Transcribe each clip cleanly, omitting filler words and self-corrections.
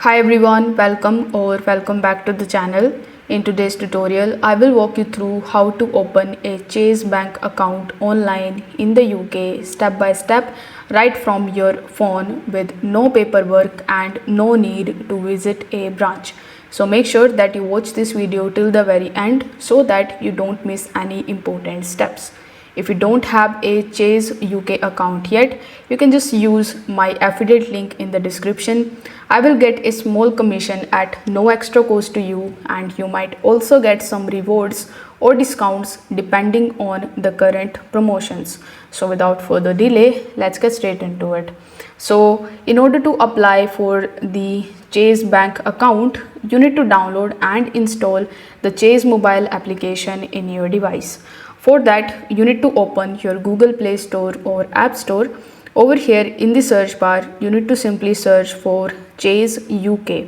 Hi everyone, welcome back to the channel. In today's tutorial, I will walk you through how to open a Chase bank account online in the UK step by step right from your phone with no paperwork and no need to visit a branch. So make sure that you watch this video till the very end so that you don't miss any important steps. If you don't have a Chase UK account yet, you can just use my affiliate link in the description. I will get a small commission at no extra cost to you, and you might also get some rewards or discounts depending on the current promotions. So without further delay, let's get straight into it. So in order to apply for the Chase bank account, you need to download and install the Chase mobile application in your device. For that, you need to open your Google Play Store or App Store. Over here in the search bar, you need to simply search for Chase UK.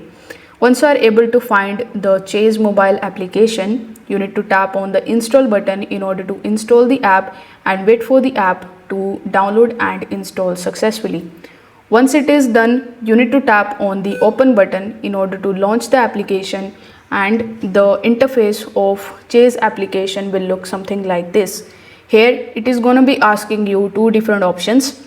Once you are able to find the Chase mobile application, you need to tap on the install button in order to install the app and wait for the app to download and install successfully. Once it is done, you need to tap on the open button in order to launch the application, and the interface of Chase application will look something like this. Here it is going to be asking you two different options.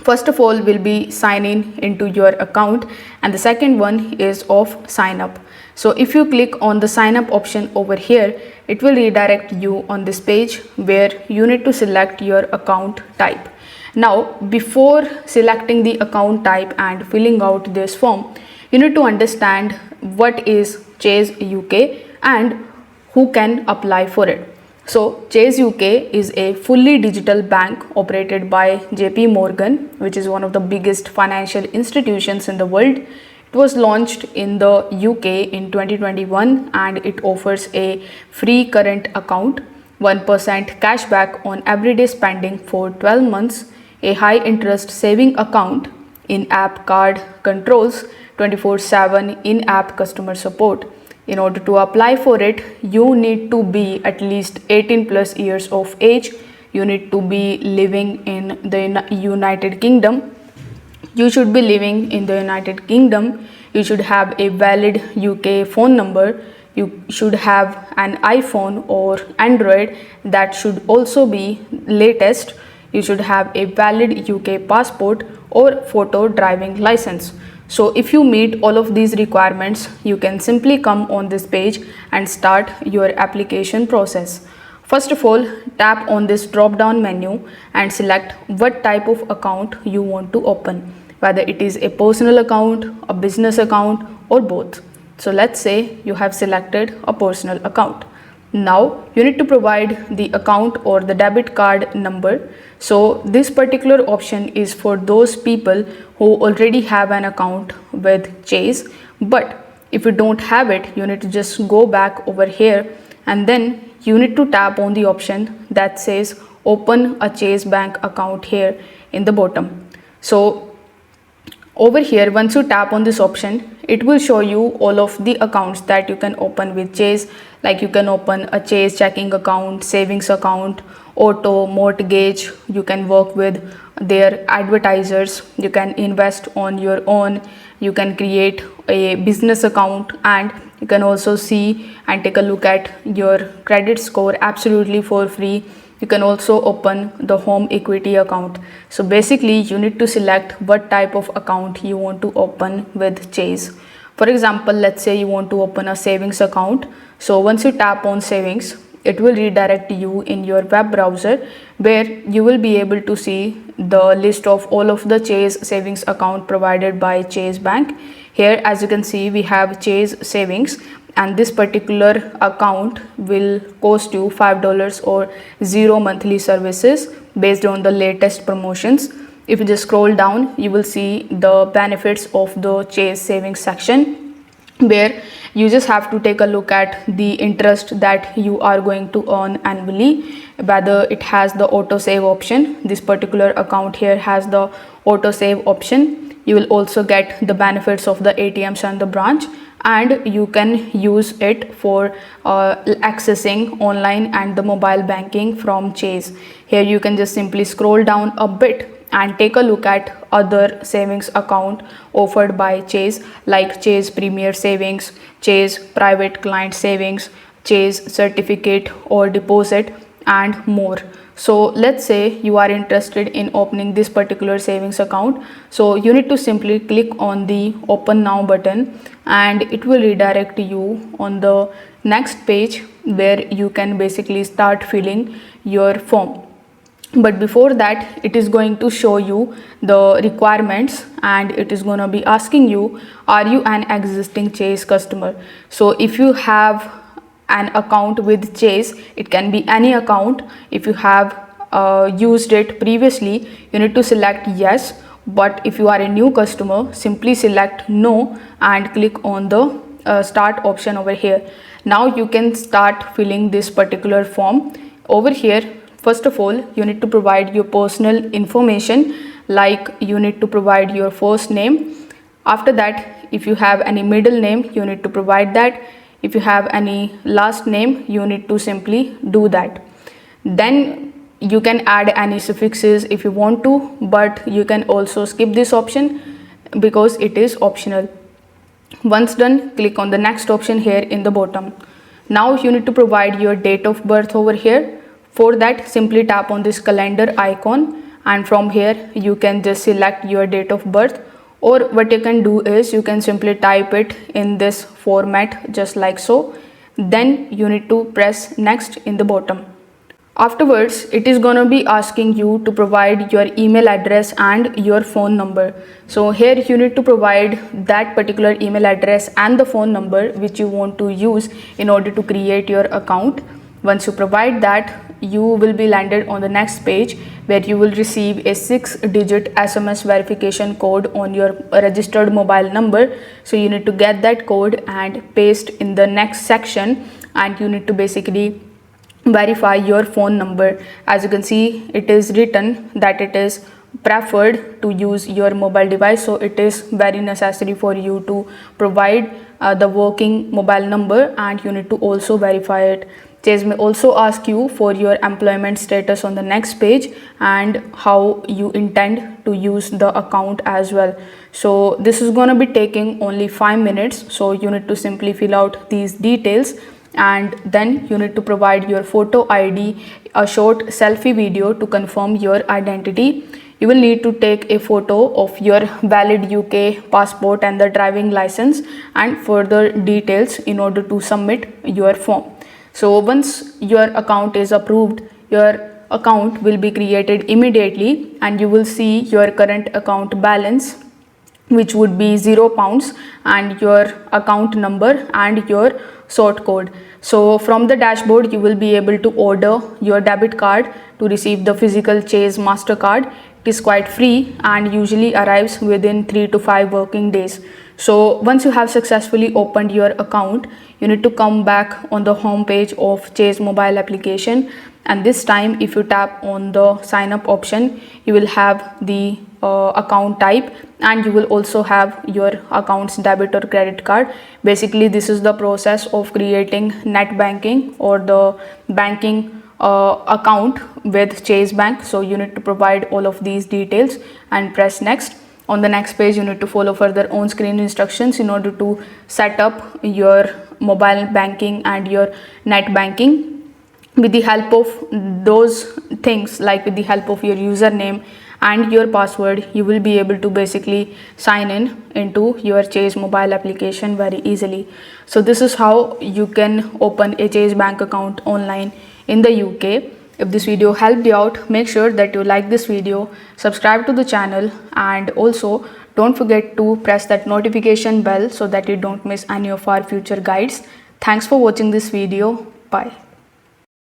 First of all will be sign in into your account, and the second one is of sign up. So if you click on the sign up option over here, it will redirect you on this page where you need to select your account type. Now before selecting the account type and filling out this form, you need to understand what is Chase UK and who can apply for it. So Chase UK is a fully digital bank operated by JP Morgan, which is one of the biggest financial institutions in the world. It was launched in the UK in 2021 and it offers a free current account, 1% cashback on everyday spending for 12 months, a high interest saving account, in-app card controls, 24/7 in-app customer support. In order to apply for it, you need to be at least 18 plus years of age. You need to be living in the United Kingdom. You should be living in the United Kingdom. You should have a valid UK phone number. You should have an iPhone or Android that should also be latest. You should have a valid UK passport or photo driving license. So if you meet all of these requirements, you can simply come on this page and start your application process. First of all, tap on this drop down menu and select what type of account you want to open, whether it is a personal account, a business account, or both. So let's say you have selected a personal account. Now you need to provide the account or the debit card number. So this particular option is for those people who already have an account with Chase, but if you don't have it, you need to just go back over here and then you need to tap on the option that says open a Chase bank account here in the bottom. So over here, once you tap on this option, it will show you all of the accounts that you can open with Chase. Like you can open a Chase checking account, savings account, auto, mortgage. You can work with their advertisers. You can invest on your own. You can create a business account, and you can also see and take a look at your credit score absolutely for free. You can also open the home equity account. So basically you need to select what type of account you want to open with Chase. For example, let's say you want to open a savings account. So once you tap on savings, it will redirect you in your web browser where you will be able to see the list of all of the Chase savings account provided by Chase Bank. Here, as you can see, we have Chase savings, and this particular account will cost you $5 or 0 monthly services based on the latest promotions. If you just scroll down, you will see the benefits of the Chase savings section, where you just have to take a look at the interest that you are going to earn annually, whether it has the auto save option. This particular account here has the auto save option. You will also get the benefits of the ATMs and the branch, and you can use it for accessing online and the mobile banking from Chase. Here you can just simply scroll down a bit and take a look at other savings account offered by Chase, like Chase Premier Savings, Chase Private Client Savings, Chase Certificate or Deposit, and more. So let's say you are interested in opening this particular savings account. So you need to simply click on the open now button, and it will redirect you on the next page where you can basically start filling your form. But before that, it is going to show you the requirements, and it is going to be asking you, are you an existing Chase customer? So if you have an account with Chase, it can be any account. If you have used it previously, you need to select yes. But if you are a new customer, simply select no and click on the start option over here. Now you can start filling this particular form. Over here, first of all, you need to provide your personal information, like you need to provide your first name. After that, if you have any middle name, you need to provide that. If you have any last name, you need to simply do that. Then you can add any suffixes if you want to, but you can also skip this option because it is optional. Once done, click on the next option here in the bottom. Now you need to provide your date of birth over here. For that, simply tap on this calendar icon, and from here you can just select your date of birth, or what you can do is you can simply type it in this format just like so. Then you need to press next in the bottom. Afterwards, it is going to be asking you to provide your email address and your phone number. So here you need to provide that particular email address and the phone number which you want to use in order to create your account. Once you provide that, you will be landed on the next page where you will receive a 6-digit SMS verification code on your registered mobile number. So you need to get that code and paste in the next section, and you need to basically verify your phone number. As you can see, it is written that it is preferred to use your mobile device, so it is very necessary for you to provide the working mobile number, and you need to also verify it. Chase may also ask you for your employment status on the next page and how you intend to use the account as well. So this is going to be taking only 5 minutes, so you need to simply fill out these details, and then you need to provide your photo ID, a short selfie video to confirm your identity. You will need to take a photo of your valid UK passport and the driving license and further details in order to submit your form. So once your account is approved, your account will be created immediately, and you will see your current account balance, which would be £0, and your account number and your sort code. So from the dashboard, you will be able to order your debit card to receive the physical Chase MasterCard. It is quite free and usually arrives within 3 to 5 working days. So once you have successfully opened your account, you need to come back on the home page of Chase mobile application, and this time if you tap on the sign up option, you will have the account type, and you will also have your account's debit or credit card. Basically, this is the process of creating net banking or the banking account with Chase Bank. So you need to provide all of these details and press next. On the next page, you need to follow further on screen instructions in order to set up your mobile banking and your net banking. With the help of those things, like with the help of your username and your password, you will be able to basically sign in into your Chase mobile application very easily. So this is how you can open a Chase bank account online in the UK. If this video helped you out, make sure that you like this video, subscribe to the channel, and also don't forget to press that notification bell so that you don't miss any of our future guides. Thanks for watching this video. Bye.